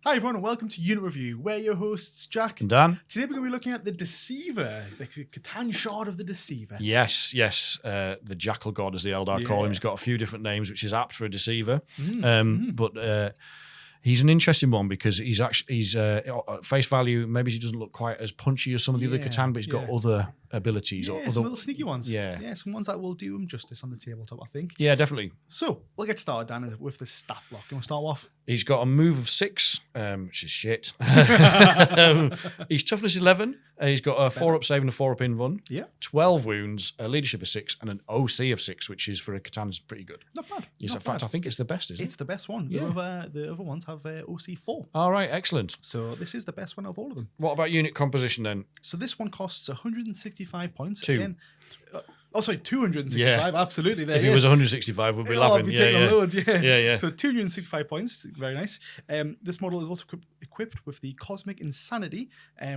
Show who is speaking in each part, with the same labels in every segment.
Speaker 1: Hi everyone and welcome to Unit Review. We're your hosts, Jack
Speaker 2: and Dan.
Speaker 1: Today we're going to be looking at the Deceiver, the Catan shard of the Deceiver.
Speaker 2: Yes. The Jackal god, as the Eldar call him. He's got a few different names, which is apt for a Deceiver. But he's an interesting one because he's at face value. Maybe he doesn't look quite as punchy as some of the other Catan, but he's got other abilities.
Speaker 1: Yeah,
Speaker 2: or
Speaker 1: some little sneaky ones.
Speaker 2: Yeah,
Speaker 1: some ones that will do him justice on the tabletop, I think.
Speaker 2: Yeah, definitely.
Speaker 1: So we'll get started, Dan, with the stat block. You want to start off?
Speaker 2: He's got a move of 6, which is shit. He's toughness 11. He's got a 4-up save and a 4-up invuln.
Speaker 1: Yeah.
Speaker 2: 12 wounds, a leadership of 6, and an OC of 6, which is for a Catan's pretty good.
Speaker 1: Not bad.
Speaker 2: Yes, in fact, I think it's the best, isn't it?
Speaker 1: It's the best one.
Speaker 2: Yeah.
Speaker 1: The other ones have OC 4.
Speaker 2: All right, excellent.
Speaker 1: So this is the best one of all of them.
Speaker 2: What about unit composition then?
Speaker 1: So this one costs 165 points.
Speaker 2: 2.
Speaker 1: Again, 265. Absolutely. There
Speaker 2: if it was 165, we'd be laughing.
Speaker 1: I'd be taking loads.
Speaker 2: Yeah.
Speaker 1: So 265 points. Very nice. This model is also equipped with the Cosmic Insanity,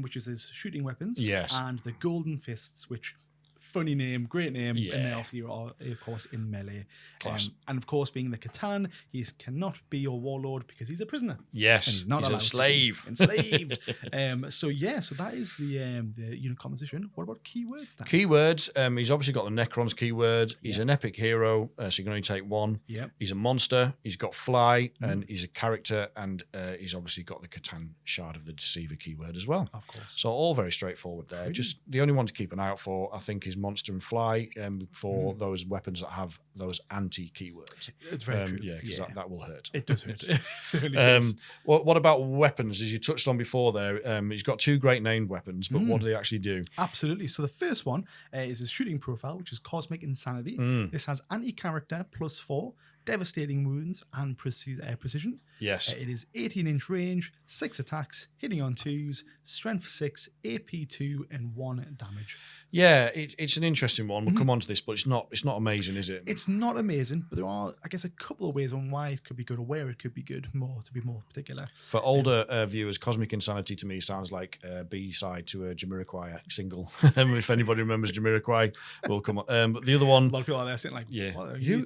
Speaker 1: which is his shooting weapons.
Speaker 2: Yes.
Speaker 1: And the Golden Fists, which... funny name, great name,
Speaker 2: Yeah.
Speaker 1: and they obviously are, of course, in melee.
Speaker 2: Class.
Speaker 1: And of course, being the Catan, he cannot be your warlord because he's a prisoner.
Speaker 2: Yes,
Speaker 1: and he's not allowed
Speaker 2: a slave.
Speaker 1: to be enslaved. So that is the unit composition. What about keywords, Dan?
Speaker 2: Keywords, he's obviously got the Necrons keyword. He's an epic hero, so you can only take 1.
Speaker 1: Yep.
Speaker 2: He's a monster. He's got fly, and he's a character, and he's obviously got the Catan shard of the Deceiver keyword as well.
Speaker 1: Of course.
Speaker 2: So all very straightforward there. Just the only one to keep an eye out for, I think, is monster and fly, for those weapons that have those anti-keywords.
Speaker 1: It's very true.
Speaker 2: Yeah, because that will hurt.
Speaker 1: It does hurt. It certainly does.
Speaker 2: What about weapons? As you touched on before there, he's got 2 great named weapons, but what do they actually do?
Speaker 1: Absolutely. So the first one is his shooting profile, which is Cosmic Insanity. This has anti-character +4, devastating wounds, and precision.
Speaker 2: Yes.
Speaker 1: It is 18-inch range, 6 attacks, hitting on 2s, strength 6, AP 2, and 1 damage.
Speaker 2: Yeah, it's an interesting one. We'll come on to this, but it's not amazing, is it?
Speaker 1: It's not amazing, but there are, I guess, a couple of ways on why it could be good or where it could be good, to be more particular.
Speaker 2: For older viewers, Cosmic Insanity to me sounds like a B-side to a Jamiroquai single. If anybody remembers Jamiroquai, we'll come on. But the other one...
Speaker 1: A lot of people are there sitting like, what are you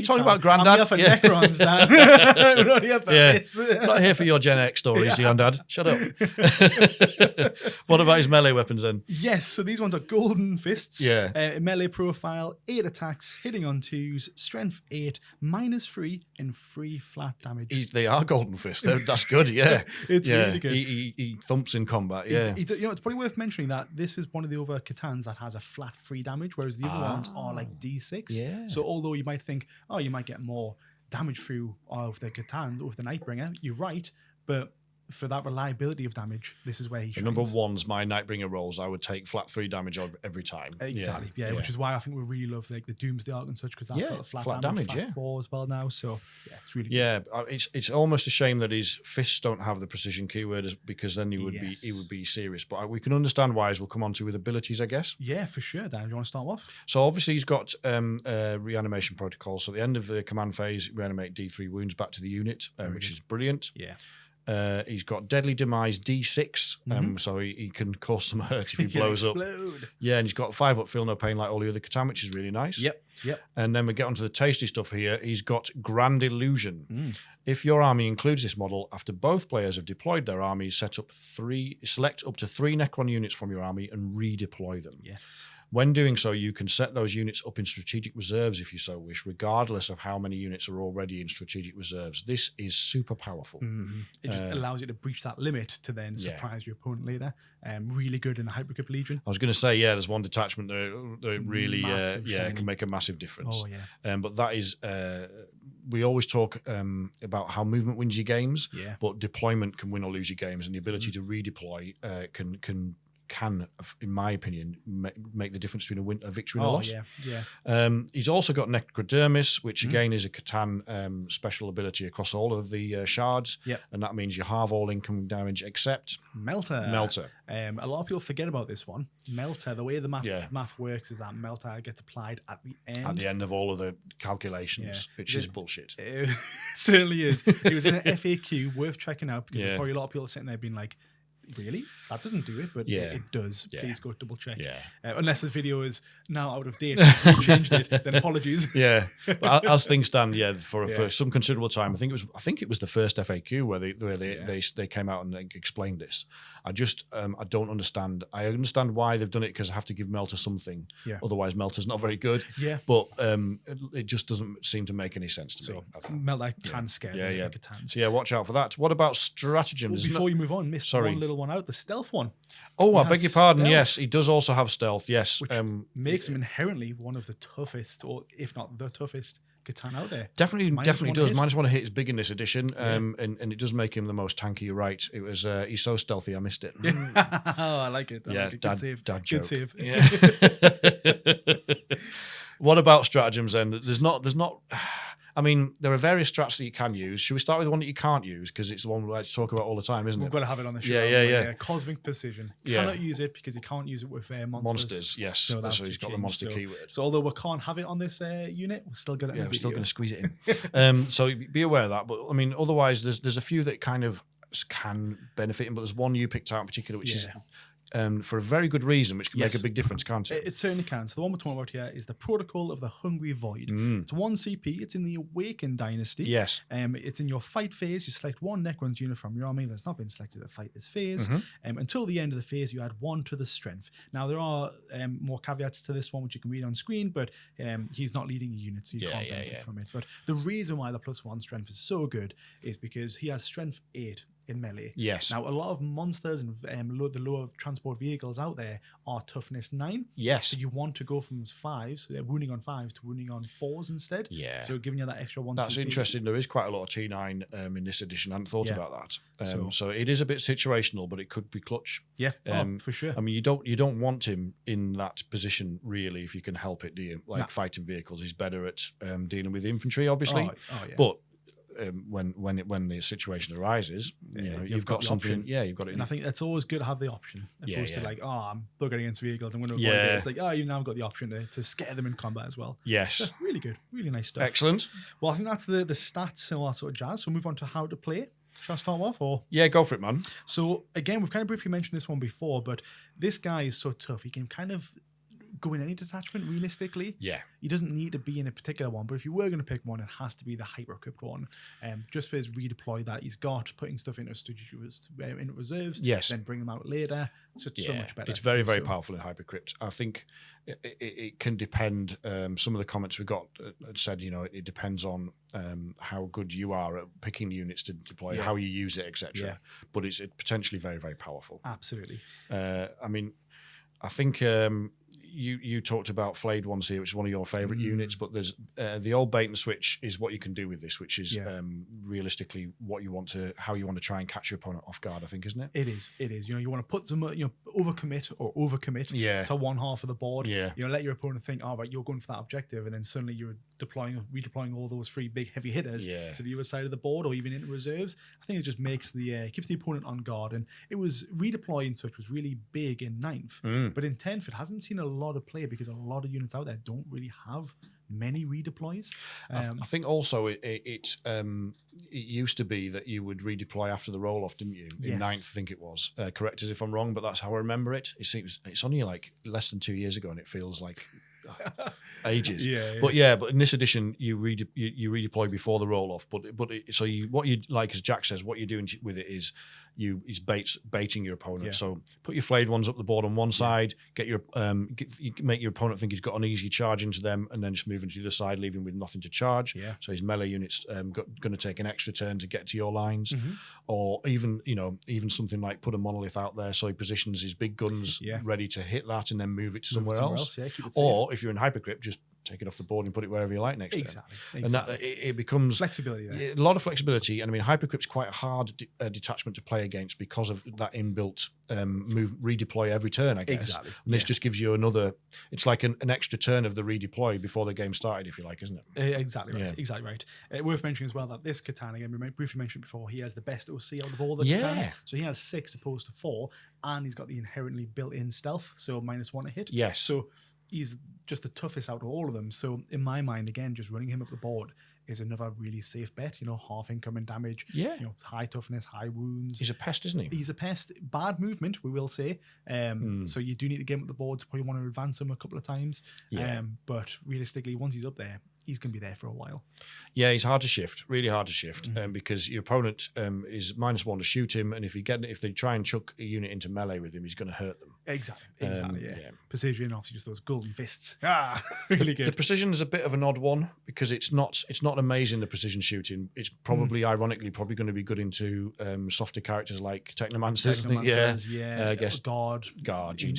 Speaker 2: talking about, Grandad?
Speaker 1: I'm here for Necrons, Dan. We're not here for this.
Speaker 2: Not here for your Gen X stories, Dad. Shut up. What about his melee weapons then?
Speaker 1: Yes, so these ones are Golden Fists.
Speaker 2: Yeah.
Speaker 1: Melee profile, 8 attacks, hitting on 2s, strength 8, -3, and 3 flat damage.
Speaker 2: They are Golden Fists. That's good, yeah.
Speaker 1: It's really good.
Speaker 2: He thumps in combat, yeah.
Speaker 1: It's probably worth mentioning that this is one of the other Catans that has a flat 3 damage, whereas the other ones are like D6.
Speaker 2: Yeah.
Speaker 1: So although you might think, you might get more damage through of the Catans with the Nightbringer, you're right, but for that reliability of damage, this is where he shines.
Speaker 2: Number 1's my Nightbringer rolls. I would take flat 3 damage every time.
Speaker 1: Exactly, yeah. Which is why I think we really love like the Doomsday Arc and such, because that's got the flat damage, flat 4 as well now. So it's really good.
Speaker 2: Yeah, it's almost a shame that his fists don't have the precision keyword, because then he would be serious. But we can understand why, as we'll come on to with abilities, I guess.
Speaker 1: Yeah, for sure. Dan, do you want to start off?
Speaker 2: So obviously he's got reanimation protocol. So at the end of the command phase, reanimate D3 wounds back to the unit, which is brilliant.
Speaker 1: Yeah.
Speaker 2: He's got Deadly Demise D6, so he can cause some hurt if he blows up. Yeah, and he's got 5-up Feel No Pain like all the other Catan, which is really nice.
Speaker 1: Yep.
Speaker 2: And then we get onto the tasty stuff here. He's got Grand Illusion. If your army includes this model, after both players have deployed their armies, select up to 3 Necron units from your army and redeploy them.
Speaker 1: Yes.
Speaker 2: When doing so, you can set those units up in strategic reserves if you so wish, regardless of how many units are already in strategic reserves. This is super powerful.
Speaker 1: It just allows you to breach that limit to then surprise your opponent later. Really good in the Hypergrip Legion.
Speaker 2: I was going to say, there's one detachment that really can make a massive difference.
Speaker 1: Oh, yeah.
Speaker 2: But that is... we always talk about how movement wins your games, but deployment can win or lose your games, and the ability to redeploy can, in my opinion, make the difference between a victory and a loss. He's also got Necrodermis, which again is a Catan special ability across all of the shards, and that means you halve all incoming damage except
Speaker 1: Melter. A lot of people forget about this one. Melter, the way the math works is that Melter gets applied at the end.
Speaker 2: At the end of all of the calculations, which is bullshit.
Speaker 1: It certainly is. It was in an FAQ, worth checking out, because there's probably a lot of people sitting there being like, really? That doesn't do it, but it does.
Speaker 2: Yeah.
Speaker 1: Please go double check.
Speaker 2: Yeah.
Speaker 1: Unless this video is now out of date, we changed it, then apologies.
Speaker 2: Yeah, but as things stand, for some considerable time, I think it was the first FAQ where they came out and explained this. I don't understand. I understand why they've done it, because I have to give Melter something. Yeah. Otherwise, Melter's not very good.
Speaker 1: Yeah.
Speaker 2: But it just doesn't seem to make any sense to me.
Speaker 1: Melter can scare me.
Speaker 2: Yeah. So watch out for that. What about stratagems?
Speaker 1: Before you move on, missed one little one out, the stealth one.
Speaker 2: Oh, I beg your pardon. Stealth. Yes, he does also have stealth. Yes,
Speaker 1: which makes him inherently one of the toughest, or if not the toughest, Catan out there.
Speaker 2: Definitely does. -1 hit is big in this edition, and it does make him the most tanky. You're right. It was he's so stealthy. I missed it.
Speaker 1: I like it.
Speaker 2: Dad joke.
Speaker 1: Good save.
Speaker 2: Yeah. What about stratagems then? There's not. I mean, there are various strats that you can use. Should we start with the one that you can't use? Because it's the one we like to talk about all the time, isn't it?
Speaker 1: We've got to have it on the show.
Speaker 2: Yeah.
Speaker 1: Cosmic Precision. Cannot use it because you can't use it with monsters.
Speaker 2: Yes. So he's got the monster keyword.
Speaker 1: So although we can't have it on this unit, we're still going to
Speaker 2: we're still going to squeeze it in. So be aware of that. But I mean, otherwise, there's a few that kind of can benefit him. But there's one you picked out in particular, which is for a very good reason, which can make a big difference, can't it?
Speaker 1: It certainly can. So the one we're talking about here is the Protocol of the Hungry Void. It's 1 CP. It's in the Awakened Dynasty.
Speaker 2: Yes.
Speaker 1: It's in your fight phase. You select 1 Necrons unit from your army that's not been selected to fight this phase. Until the end of the phase, you add 1 to the strength. Now, there are more caveats to this one, which you can read on screen, but he's not leading a unit, so you can't benefit from it. But the reason why the +1 strength is so good is because he has strength 8 in melee.
Speaker 2: Yes.
Speaker 1: Now, a lot of monsters and the lower transport vehicles out there are toughness 9.
Speaker 2: Yes.
Speaker 1: So you want to go from 5s, so they're wounding on 5s, to wounding on 4s instead.
Speaker 2: Yeah.
Speaker 1: So giving you that extra 1
Speaker 2: That's
Speaker 1: CP.
Speaker 2: Interesting. There is quite a lot of T9 in this edition. I hadn't thought about that. So it is a bit situational, but it could be clutch.
Speaker 1: Yeah, for sure.
Speaker 2: I mean, you don't want him in that position, really, if you can help it, do you? Like fighting vehicles. He's better at dealing with infantry, obviously. But when the situation arises, you've got something. Yeah, you've got it.
Speaker 1: And I think it's always good to have the option, opposed to like, I'm buggered against vehicles, I'm going to avoid it. It's like, you've now got the option to scare them in combat as well.
Speaker 2: Yes,
Speaker 1: so really good, really nice stuff.
Speaker 2: Excellent.
Speaker 1: Well, I think that's the stats and all that sort of jazz. So move on to how to play. Shall I start off? Or
Speaker 2: go for it, man.
Speaker 1: So again, we've kind of briefly mentioned this one before, but this guy is so tough. He can kind of go in any detachment realistically.
Speaker 2: Yeah.
Speaker 1: He doesn't need to be in a particular one, but if you were going to pick one, it has to be the hyper-equipped one. Just for his redeploy that he's got, putting stuff into reserves, then bring them out later. So it's so much better.
Speaker 2: It's very, very powerful in hyper-equipped. I think it can depend. Some of the comments we got said, it depends on how good you are at picking units to deploy, how you use it, etc. Yeah. But it's potentially very, very powerful.
Speaker 1: Absolutely.
Speaker 2: I mean, I think you talked about flayed ones here, which is one of your favourite units, but there's the old bait and switch is what you can do with this, which is realistically how you want to try and catch your opponent off guard, I think, isn't it?
Speaker 1: It is. You want to put some overcommit to one half of the board. Let your opponent think, all right, you're going for that objective, and then suddenly you're redeploying all those 3 big heavy hitters to the other side of the board, or even into reserves. I think it just makes keeps the opponent on guard. And it was redeploying such was really big in 9th, but in 10th it hasn't seen a lot of play because a lot of units out there don't really have many redeploys.
Speaker 2: I think also it used to be that you would redeploy after the roll-off, didn't you? In 9th, I think it was. Correct us if I'm wrong, but that's how I remember it. It seems it's only like less than 2 years ago, and it feels like ages. But in this edition, you redeploy before the roll-off. What you like, as Jack says, what you're doing with it is he's baiting your opponent. So put your flayed ones up the board on one side, get your make your opponent think he's got an easy charge into them, and then just move into the other side, leaving with nothing to charge. So his melee unit's going to take an extra turn to get to your lines, or even something like put a monolith out there so he positions his big guns ready to hit that and then move it to somewhere else. Or if you're in hypercrypt, just take it off the board and put it wherever you like next turn. And that it becomes
Speaker 1: flexibility there.
Speaker 2: A lot of flexibility. And I mean, hypercrypt's quite a hard detachment to play against because of that inbuilt redeploy every turn, I guess. And this just gives you it's like an extra turn of the redeploy before the game started, if you like, isn't it?
Speaker 1: Exactly right. Worth mentioning as well that this Catan, again, we briefly mentioned before, he has the best OC out of all the Catans. So he has 6 opposed to 4, and he's got the inherently built-in stealth, so -1 to hit.
Speaker 2: Yes.
Speaker 1: So he's just the toughest out of all of them. So in my mind, again, just running him up the board is another really safe bet. Half incoming damage.
Speaker 2: Yeah.
Speaker 1: High toughness, high wounds.
Speaker 2: He's a pest, isn't he?
Speaker 1: He's a pest. Bad movement, we will say. So you do need to get him up the board to probably want to advance him a couple of times.
Speaker 2: Yeah.
Speaker 1: But realistically, once he's up there, he's going to be there for a while.
Speaker 2: Yeah, he's hard to shift, really hard to shift, because your opponent is -1 to shoot him, and if they try and chuck a unit into melee with him, he's going to hurt them.
Speaker 1: Exactly. Yeah. Precision, obviously, just those golden fists. Really good.
Speaker 2: The precision is a bit of an odd one because it's not amazing, the precision shooting. It's probably, ironically, going to be good into softer characters like Technomancers.
Speaker 1: I guess Guard,
Speaker 2: Gene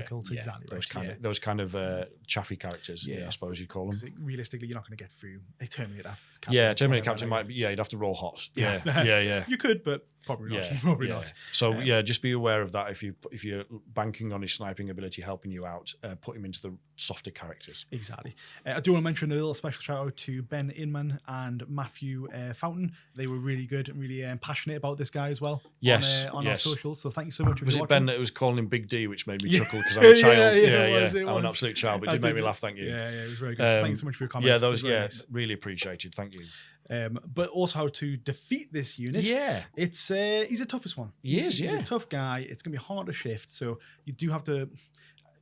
Speaker 1: Cults, exactly.
Speaker 2: Those kind of chaffy characters. I suppose you'd call them.
Speaker 1: Realistically, you're not going to get through a Terminator.
Speaker 2: Terminator Captain might be. You'd have to roll hot. Yeah.
Speaker 1: You could, but probably not. Probably not.
Speaker 2: So just be aware of that. If you're banking on his sniping ability helping you out, put him into the softer characters.
Speaker 1: Exactly. I do want to mention a little special shout out to Ben Inman and Matthew Fountain. They were really good and really passionate about this guy as well.
Speaker 2: Yes.
Speaker 1: On our socials. So thank you so much.
Speaker 2: Was it Ben that was calling him Big D, which made me chuckle because I'm a child? I'm an absolute child, but it did make me laugh. Thank you.
Speaker 1: Yeah, it was very good. Thanks so much for your comments.
Speaker 2: Nice. Really appreciated. Thank you.
Speaker 1: But also how to defeat this unit.
Speaker 2: Yeah,
Speaker 1: it's he's the toughest one. He's a tough guy. It's gonna be hard to shift. So you do have to,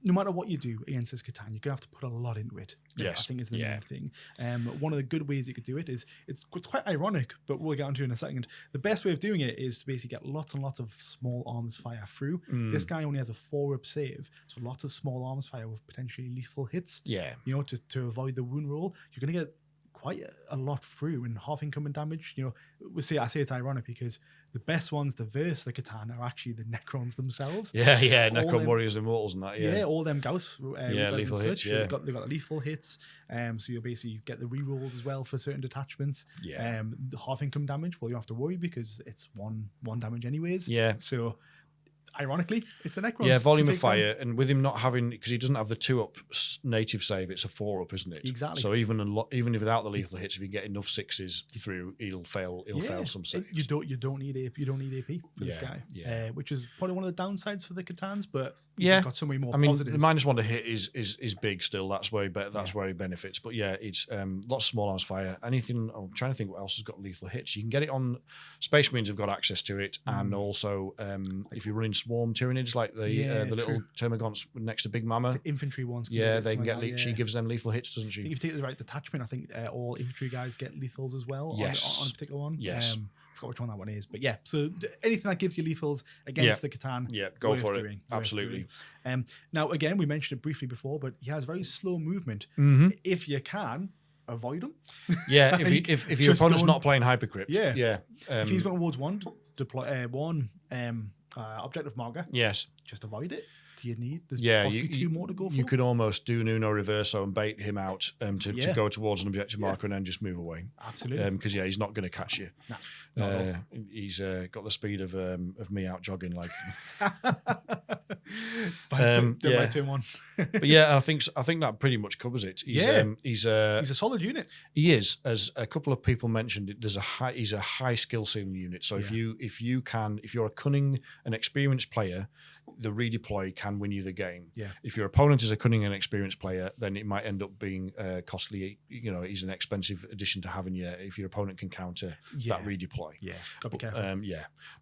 Speaker 1: no matter what you do against this Catan, you're gonna have to put a lot into it.
Speaker 2: Yes,
Speaker 1: I think is the main thing. One of the good ways you could do it is it's quite ironic, but we'll get onto it in a second. The best way of doing it is to basically get lots and lots of small arms fire through. This guy only has a 4-up save, so lots of small arms fire with potentially lethal hits.
Speaker 2: Yeah,
Speaker 1: to avoid the wound roll, you're gonna get quite a lot through and half incoming damage. I say it's ironic because the best ones to verse the Catan are actually the Necrons themselves.
Speaker 2: Yeah, Necron Warriors Immortals and that. Yeah,
Speaker 1: all them Gauss.
Speaker 2: Lethal hits.
Speaker 1: They've got the lethal hits. So you'll basically get the rerolls as well for certain detachments. The half income damage. Well, you don't have to worry because it's one damage anyways.
Speaker 2: Yeah.
Speaker 1: So ironically, it's the Necrons.
Speaker 2: Yeah, volume of fire, and with him not having, because he doesn't have the 2-up native save, it's a 4-up, isn't it?
Speaker 1: Exactly.
Speaker 2: So even without the lethal hits, if you get enough 6s through, he'll fail some saves.
Speaker 1: You don't need AP for this guy, which is probably one of the downsides for the Catans, but he's got so many more positives.
Speaker 2: The -1 to hit is big still. That's where he benefits. But it's lots of small arms fire. Anything. I'm trying to think what else has got lethal hits. You can get it on. Space Marines have got access to it, and also if you're running swarm Tyranids like the little termagants next to Big Mama,
Speaker 1: the infantry ones.
Speaker 2: They can get. She gives them lethal hits, doesn't she?
Speaker 1: I think if you take the right detachment, I think all infantry guys get lethals as well.
Speaker 2: Yes.
Speaker 1: On a particular one.
Speaker 2: Yes.
Speaker 1: I forgot which one that one is, but so anything that gives you lethals against the Catan,
Speaker 2: go for it. Absolutely.
Speaker 1: Now again, we mentioned it briefly before, but he has very slow movement. If you can avoid him,
Speaker 2: if your opponent's not playing Hypercrypt,
Speaker 1: if he's going towards one deploy objective marker, just avoid it. You need. There's possibly 2 more to go for.
Speaker 2: You could almost do an Uno Reverso and bait him out to go towards an objective marker and then just move away.
Speaker 1: Absolutely.
Speaker 2: Because he's not going to catch you.
Speaker 1: No.
Speaker 2: He's got the speed of me out jogging like.
Speaker 1: By turn 1.
Speaker 2: But I think that pretty much covers it. He's
Speaker 1: a solid unit.
Speaker 2: He is, as a couple of people mentioned. He's a high skill ceiling unit. So if you're a cunning and experienced player, the redeploy can win you the game.
Speaker 1: Yeah.
Speaker 2: If your opponent is a cunning and experienced player, then it might end up being costly. He's an expensive addition to having you if your opponent can counter that redeploy.
Speaker 1: Yeah, gotta be careful.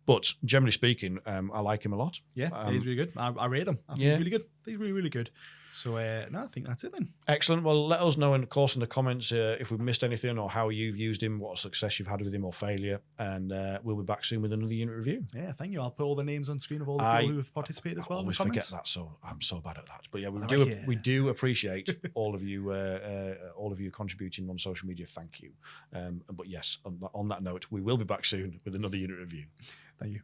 Speaker 2: But generally speaking, I like him a lot.
Speaker 1: Yeah, he's really good. I rate him. I think he's really good. He's really, really good. So I think that's it then.
Speaker 2: Excellent. Well, let us know, of course, in the comments if we've missed anything or how you've used him, what success you've had with him or failure. And we'll be back soon with another unit review.
Speaker 1: Yeah, thank you. I'll put all the names on screen of all the people who have participated as well.
Speaker 2: I always
Speaker 1: in the
Speaker 2: forget that, so I'm so bad at that. But
Speaker 1: yeah,
Speaker 2: we do appreciate all of you contributing on social media. Thank you. But yes, on that note, we will be back soon with another unit review.
Speaker 1: Thank you.